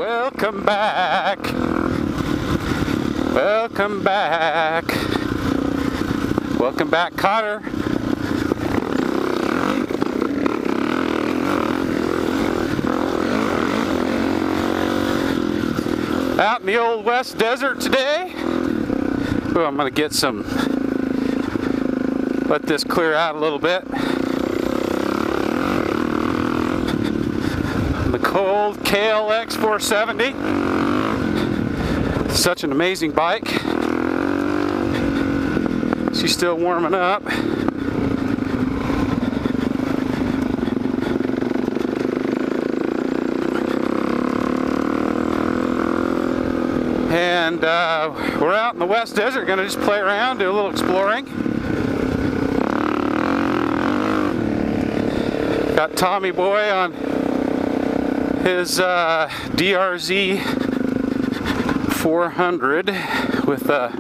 Welcome back. Welcome back. Welcome back, Cotter. Out in the old West Desert today. Ooh, I'm gonna get some, let this clear out a little bit. The cold KLX470. Such an amazing bike. She's still warming up. And we're out in the West Desert, gonna just play around, do a little exploring. Got Tommy Boy on his DRZ 400 with a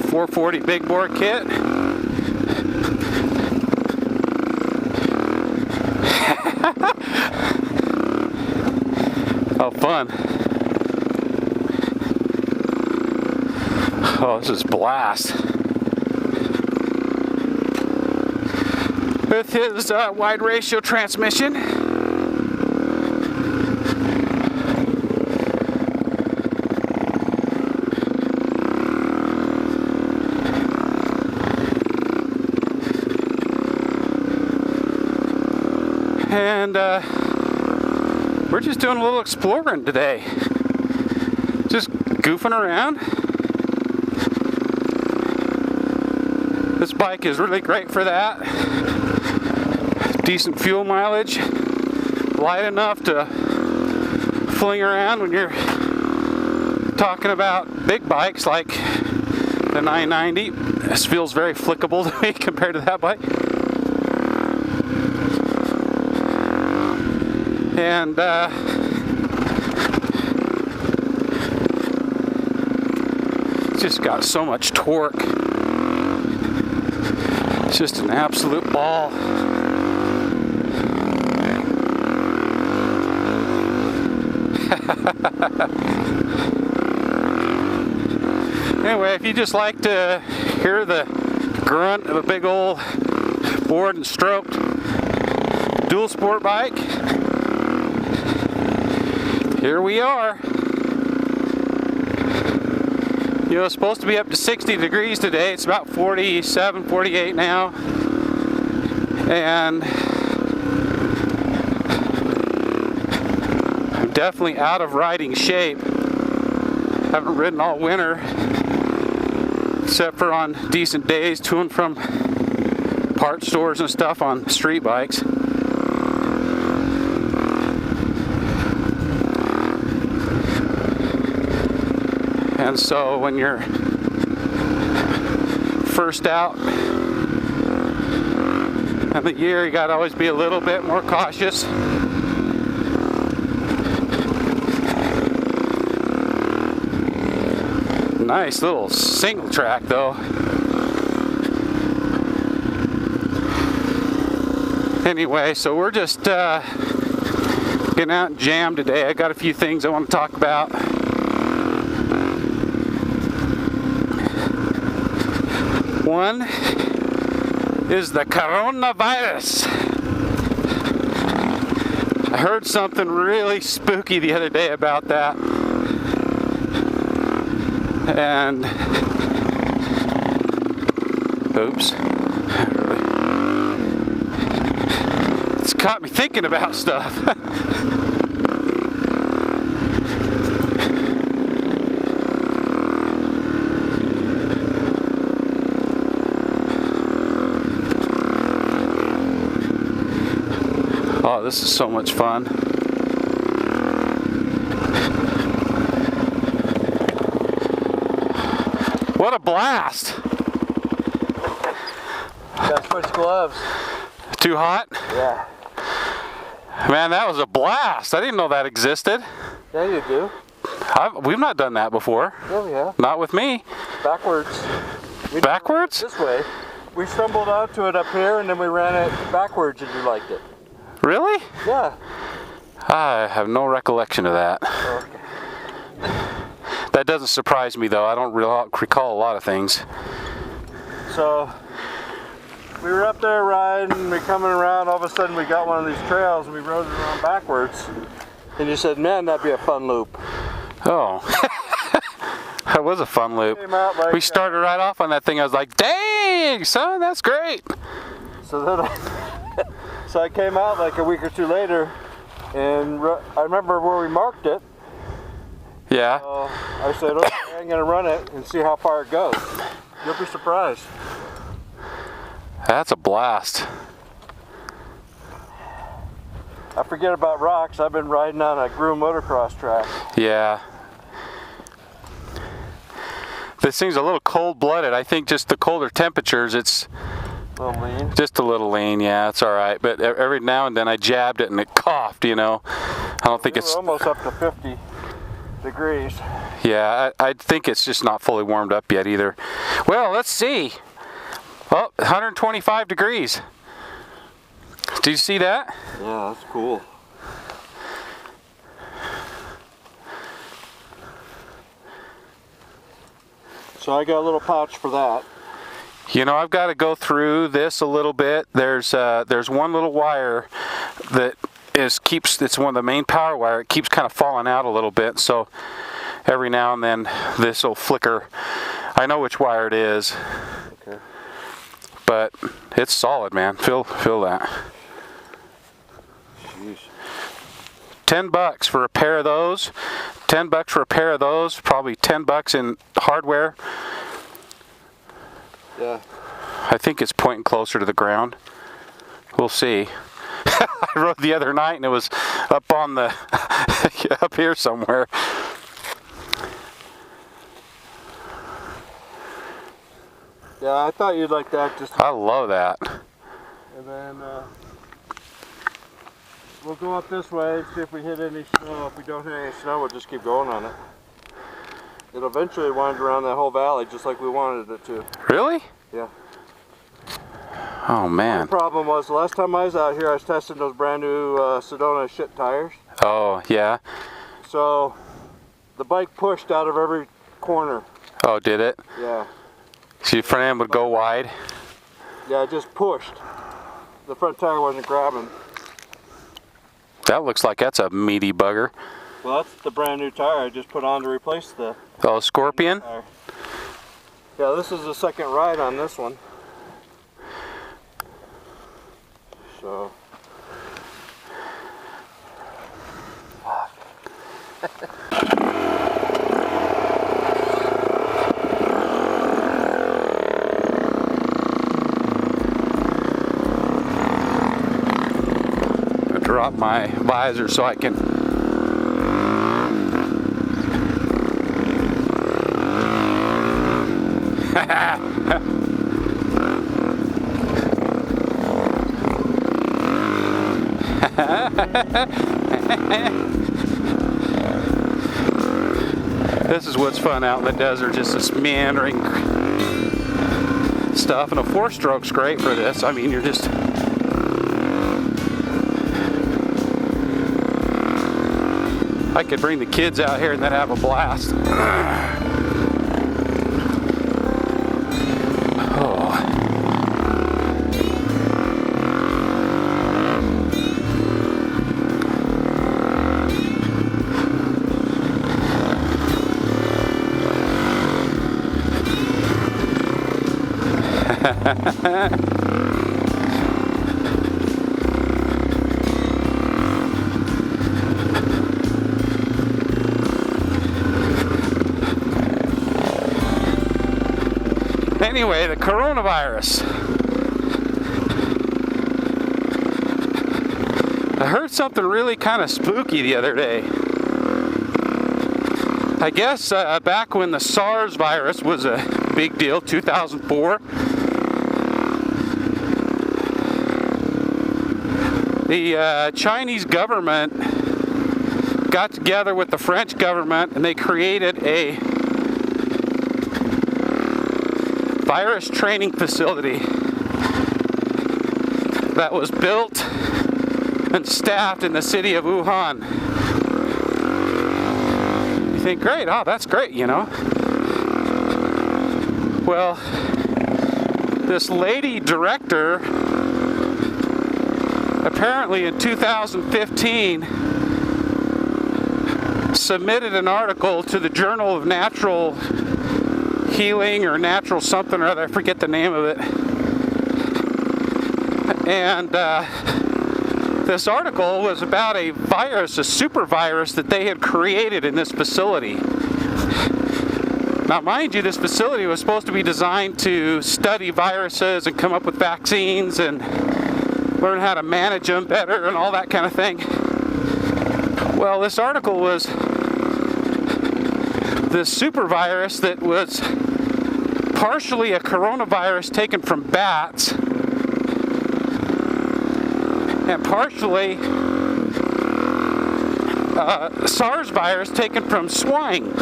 440 big bore kit. Oh, fun. Oh, this is blast. With his wide ratio transmission. And we're just doing a little exploring today. Just goofing around. This bike is really great for that. Decent fuel mileage. Light enough to fling around when you're talking about big bikes like the 990. This feels very flickable to me compared to that bike. And it's just got so much torque. It's just an absolute ball. Anyway, if you just like to hear the grunt of a big old bored and stroked dual sport bike, here we are. You know, it's supposed to be up to 60 degrees today. It's about 47, 48 now. And I'm definitely out of riding shape. Haven't ridden all winter, except for on decent days to and from part stores and stuff on street bikes. And so when you're first out in the year, you gotta always be a little bit more cautious. Nice little single track though. Anyway, so we're just getting out and jam today. I got a few things I want to talk about. One is the coronavirus. I heard something really spooky the other day about that. And oops. It's got me thinking about stuff. Oh, this is so much fun. What a blast! Gotta switch gloves. Too hot? Yeah. Man, that was a blast. I didn't know that existed. Yeah, you do. We've not done that before. Yeah, we have. Not with me. Backwards. Backwards? This way. We stumbled onto it up here and then we ran it backwards and you liked it. Really? Yeah. I have no recollection of that. Okay. That doesn't surprise me, though. I don't recall a lot of things. So we were up there riding, we coming around, all of a sudden we got one of these trails and we rode it around backwards. And you said, man, that'd be a fun loop. Oh. That was a fun loop. Came out like, we started right off on that thing. I was like, dang, son, that's great. So then I came out like a week or two later, and I remember where we marked it. Yeah. I said, okay, I'm going to run it and see how far it goes. You'll be surprised. That's a blast. I forget about rocks. I've been riding on a Groom motocross track. Yeah. This thing's a little cold-blooded. I think just the colder temperatures, it's A little lean. just a little lean. Yeah, it's all right. But every now and then I jabbed it and it coughed, you know. I don't think it's... We're almost up to 50 degrees. Yeah, I think it's just not fully warmed up yet either. Well, let's see. Oh, 125 degrees. Did you see that? Yeah, that's cool. So I got a little pouch for that. You know, I've got to go through this a little bit. There's one little wire that it's one of the main power wire. It keeps kind of falling out a little bit, so every now and then this will flicker. I know which wire it is. Okay. But it's solid, man. Feel that. Jeez. $10 for a pair of those. $10 for a pair of those. Probably $10 in hardware. Yeah. I think it's pointing closer to the ground. We'll see. I rode the other night and it was up on the up here somewhere. Yeah, I thought you'd like that. I love that. And then we'll go up this way and see if we hit any snow. If we don't hit any snow, we'll just keep going on it. It'll eventually wind around that whole valley just like we wanted it to. Really? Yeah. Oh The man. problem was the last time I was out here, I was testing those brand new Sedona shit tires. Oh yeah. So the bike pushed out of every corner. Oh, did it? Yeah. So your front end would go wide? Yeah, it just pushed. The front tire wasn't grabbing. That looks like that's a meaty bugger. Well, that's the brand new tire I just put on to replace the Oh, Scorpion? tire. Yeah, this is the second ride on this one. So. Drop my visor so I can This is what's fun out in the desert, just this meandering stuff, and a 4-stroke's great for this. I mean, you're just I could bring the kids out here and then have a blast. Oh. Anyway, the coronavirus. I heard something really kind of spooky the other day. I guess back when the SARS virus was a big deal, 2004, the Chinese government got together with the French government and they created a virus training facility that was built treatment staffed in the city of Wuhan. You think, great, oh, that's great, you know. Well, this lady director apparently in 2015 submitted an article to the Journal of Natural Healing or Natural something or other, I forget the name of it. And this article was about a virus, a super virus that they had created in this facility. Now, mind you, this facility was supposed to be designed to study viruses and come up with vaccines and learn how to manage them better and all that kind of thing. Well, this article was this super virus that was partially a coronavirus taken from bats and partially SARS virus taken from swine.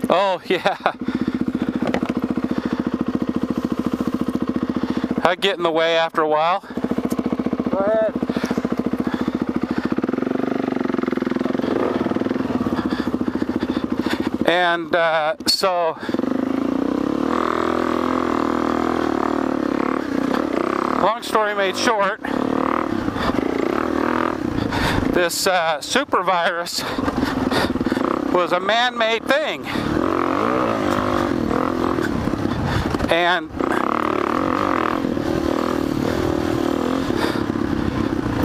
Oh, yeah. I'd get in the way after a while. Go ahead. And so, long story made short, this super virus was a man-made thing. And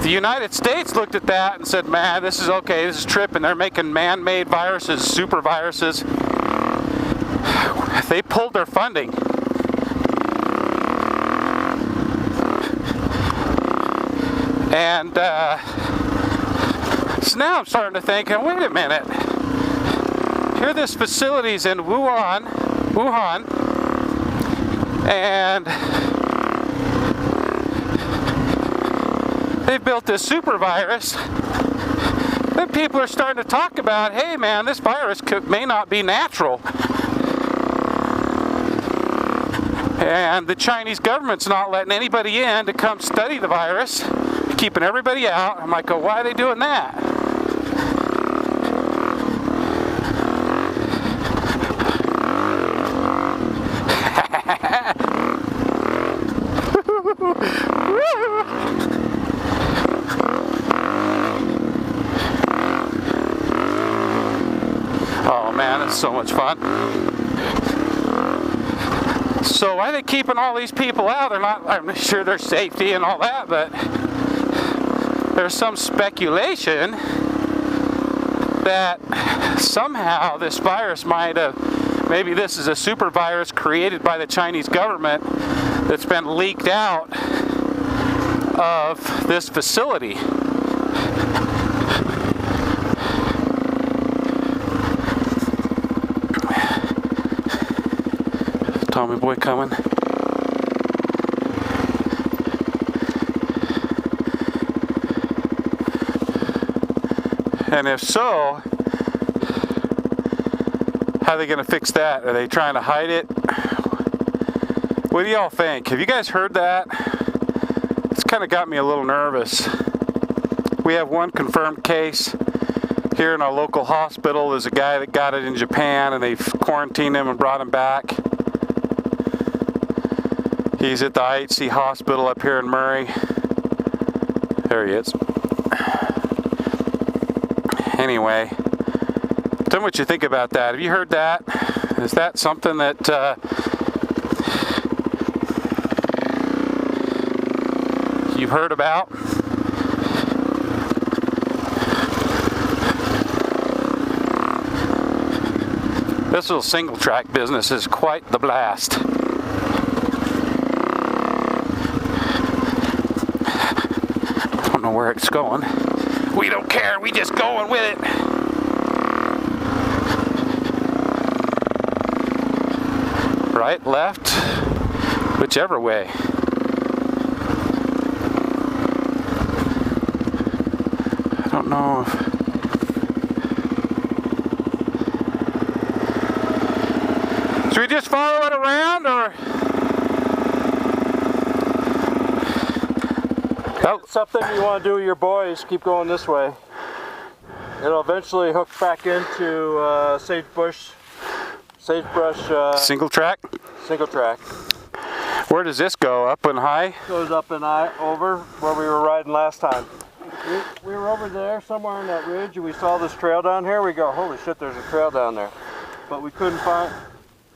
the United States looked at that and said, man, this is okay, this is tripping. They're making man-made viruses, super viruses. They pulled their funding. And so now I'm starting to think, wait a minute. Here this facility's in Wuhan, and they built this super virus. Then people are starting to talk about, hey man, this virus may not be natural. And the Chinese government's not letting anybody in to come study the virus, keeping everybody out. I'm like, oh, why are they doing that? Oh man, it's so much fun. So why are they keeping all these people out? They're not, I'm sure there's safety and all that, but there's some speculation that somehow this virus might have, maybe this is a super virus created by the Chinese government that's been leaked out of this facility. Tommy boy coming. And if so, how are they going to fix that? Are they trying to hide it? What do y'all think? Have you guys heard that? It's kind of got me a little nervous. We have one confirmed case here in our local hospital. There's a guy that got it in Japan and they've quarantined him and brought him back. He's at the IHC hospital up here in Murray. There he is. Anyway, tell me what you think about that. Have you heard that? Is that something that you've heard about? This little single track business is quite the blast. Don't know where it's going. We don't care, we just going with it. Right, left, whichever way. know if... Should we just follow it around, or? Oh. Something you want to do with your boys, keep going this way. It'll eventually hook back into sagebrush. Single track? Single track. Where does this go? Up and high? Goes up and over where we were riding last time. We were over there somewhere on that ridge and we saw this trail down here. We go, holy shit, there's a trail down there. But we couldn't find,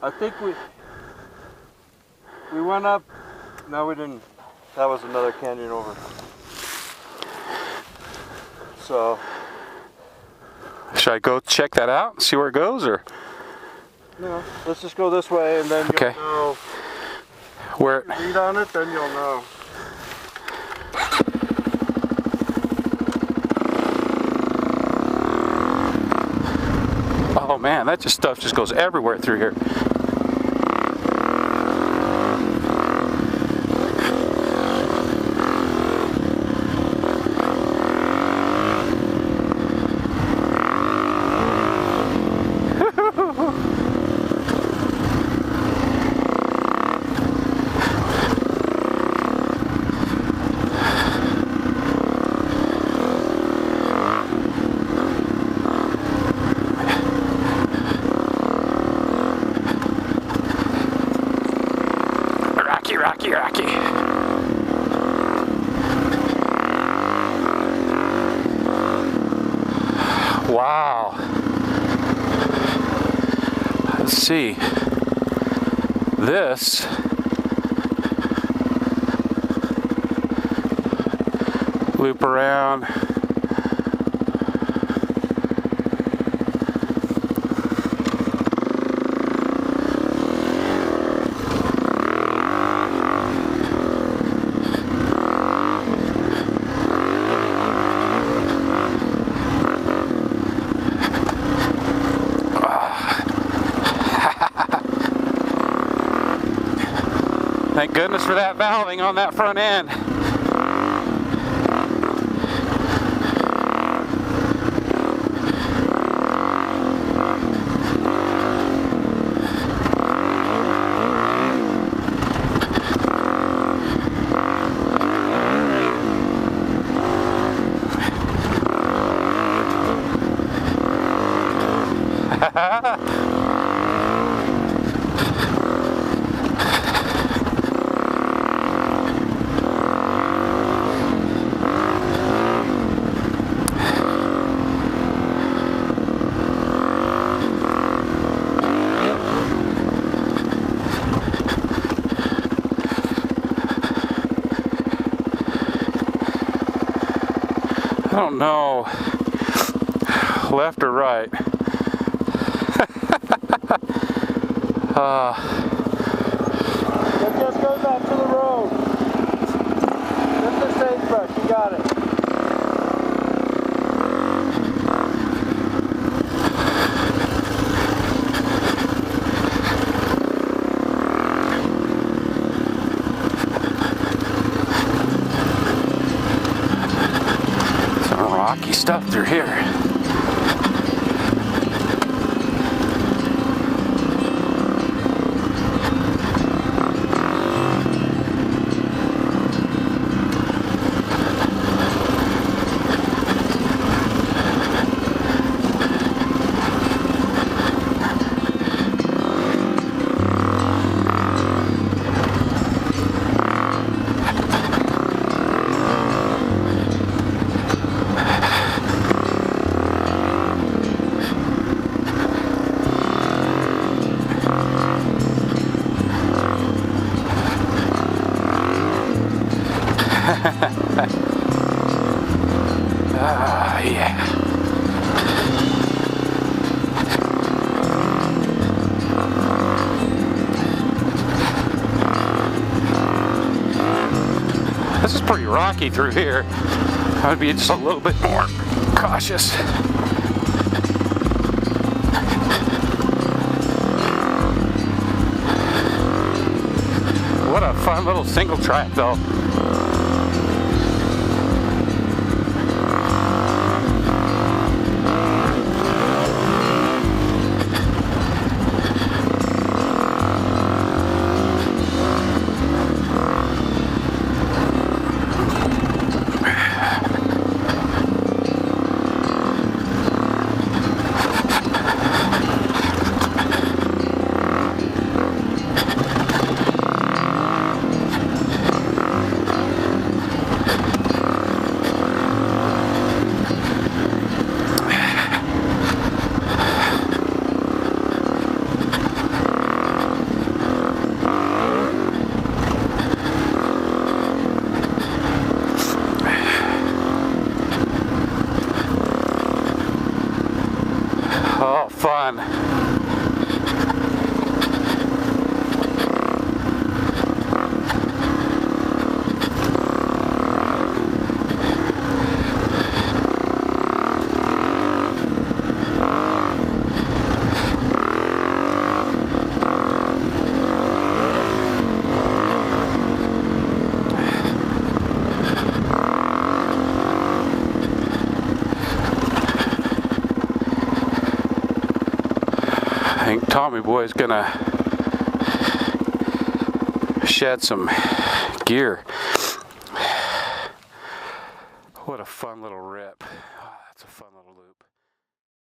I think we went up, no we didn't, that was another canyon over. So. Should I go check that out, see where it goes, or? No, let's just go this way and then you'll know. Where? If you read on it, then you'll know. Oh man, that stuff just goes everywhere through here. Rocky. Wow. Let's see. This loop around. Thank goodness for that valving on that front end. I don't know, left or right. It just goes out to the road. Just the sagebrush, you got it. Rocky stuff through here. Yeah. This is pretty rocky through here. I would be just a little bit more cautious. What a fun little single track though. Oh, fun. I think Tommy Boy's gonna shed some gear. What a fun little rip. Oh, that's a fun